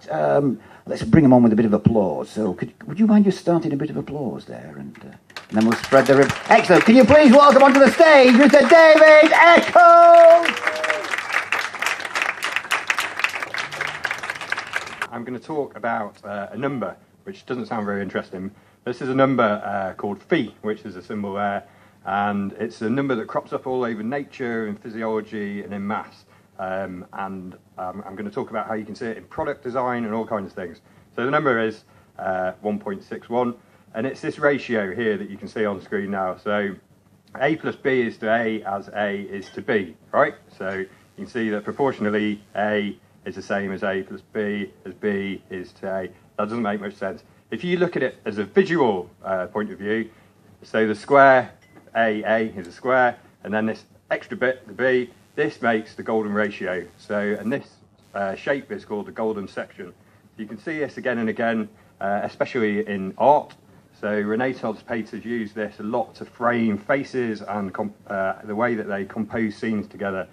Right, let's bring them on with a bit of applause. So, would you mind just starting a bit of applause there, and then we'll spread the ribbon. Excellent. Can you please welcome onto the stage Mr. David Eccles? I'm going to talk about a number, which doesn't sound very interesting. This is a number called phi, which is a symbol there, and it's a number that crops up all over nature, in physiology, and in maths. I'm going to talk about how you can see it in product design and all kinds of things. So the number is 1.61, and it's this ratio here that you can see on screen now. So A plus B is to A as A is to B, right? So you can see that proportionally A is the same as A plus B as B is to A. That doesn't make much sense. If you look at it as a visual point of view, so the square A is a square, and then this extra bit, the B, this makes the golden ratio. So, and this shape is called the golden section. You can see this again and again, especially in art. So Renaissance painters use this a lot to frame faces and the way that they compose scenes together.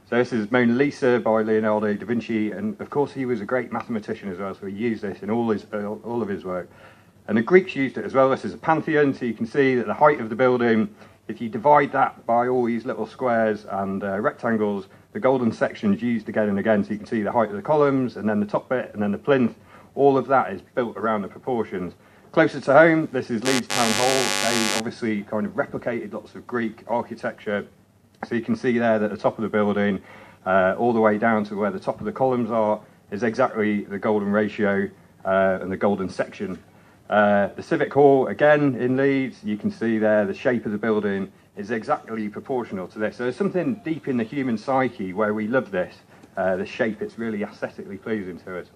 So this is Mona Lisa by Leonardo da Vinci, and of course he was a great mathematician as well, so he used this in all of his work. And the Greeks used it as well. This is a pantheon, so you can see that the height of the building, if you divide that by all these little squares and rectangles, the golden section is used again and again, so you can see the height of the columns, and then the top bit, and then the plinth. All of that is built around the proportions. Closer to home, this is Leeds Town Hall. They obviously kind of replicated lots of Greek architecture. So you can see there that the top of the building, all the way down to where the top of the columns are, is exactly the golden ratio and the golden section. The Civic Hall, again in Leeds, you can see there the shape of the building is exactly proportional to this. So there's something deep in the human psyche where we love this, the shape. It's really aesthetically pleasing to us.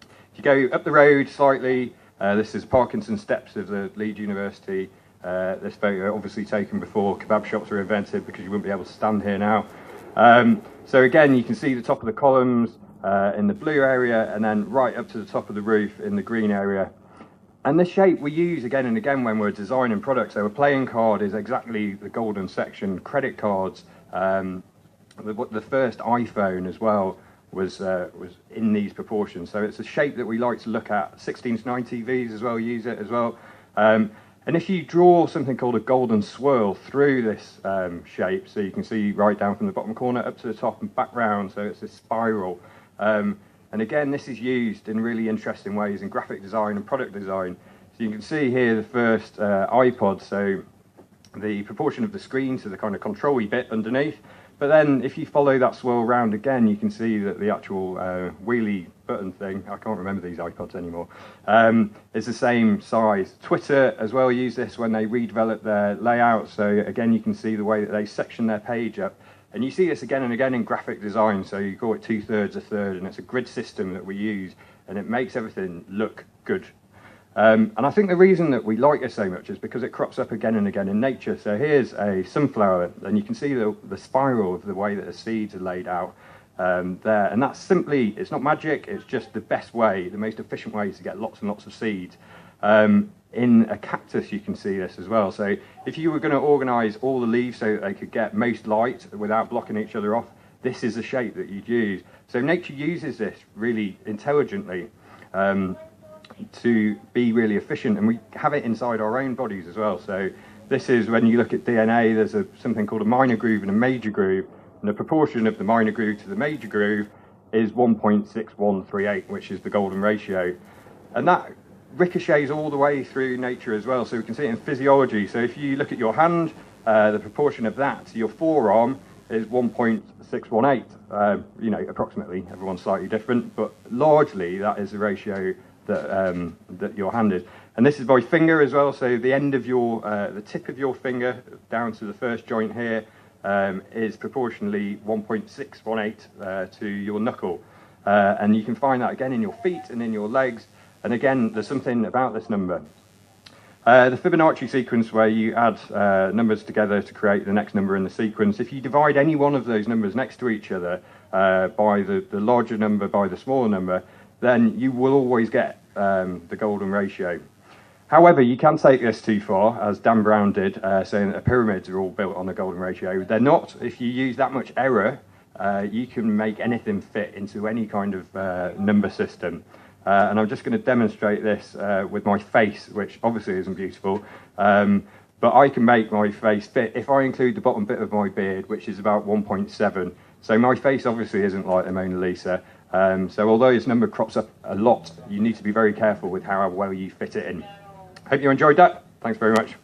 If you go up the road slightly, this is Parkinson steps of the Leeds University. This photo obviously taken before kebab shops were invented, because you wouldn't be able to stand here now. So again, you can see the top of the columns in the blue area, and then right up to the top of the roof in the green area. And this shape we use again and again when we're designing products. So a playing card is exactly the golden section. Credit cards, the first iPhone as well was in these proportions. So it's a shape that we like to look at. 16 to 9 TVs as well use it as well. And if you draw something called a golden swirl through this shape, so you can see right down from the bottom corner up to the top and back round, so it's a spiral. And again, this is used in really interesting ways in graphic design and product design. So you can see here the first iPod, so the proportion of the screen to the kind of control-y bit underneath. But then if you follow that swirl round again, you can see that the actual wheelie button thing, I can't remember these iPods anymore, is the same size. Twitter as well use this when they redevelop their layout. So again, you can see the way that they section their page up. And you see this again and again in graphic design. So you call it 2/3, 1/3, and it's a grid system that we use, and it makes everything look good. And I think the reason that we like this so much is because it crops up again and again in nature. So here's a sunflower, and you can see the spiral of the way that the seeds are laid out there. And that's simply, it's not magic, it's just the best way, the most efficient way to get lots and lots of seeds. In a cactus, you can see this as well. So if you were going to organise all the leaves so that they could get most light without blocking each other off, this is the shape that you'd use. So nature uses this really intelligently to be really efficient, and we have it inside our own bodies as well. So this is when you look at DNA, there's something called a minor groove and a major groove, and the proportion of the minor groove to the major groove is 1.6138, which is the golden ratio. And that ricochets all the way through nature as well. So we can see it in physiology. So if you look at your hand, the proportion of that to your forearm is 1.618, approximately. Everyone's slightly different, but largely that is the ratio that your hand is. And this is by finger as well. So the end of your, the tip of your finger down to the first joint here is proportionally 1.618 to your knuckle. And you can find that again in your feet and in your legs. And again, there's something about this number. The Fibonacci sequence, where you add numbers together to create the next number in the sequence, if you divide any one of those numbers next to each other by the larger number by the smaller number, then you will always get the golden ratio. However, you can take this too far, as Dan Brown did, saying that pyramids are all built on the golden ratio. They're not. If you use that much error, you can make anything fit into any kind of number system. And I'm just going to demonstrate this with my face, which obviously isn't beautiful. But I can make my face fit if I include the bottom bit of my beard, which is about 1.7. So my face obviously isn't like the Mona Lisa. So although this number crops up a lot, you need to be very careful with how well you fit it in. Hope you enjoyed that. Thanks very much.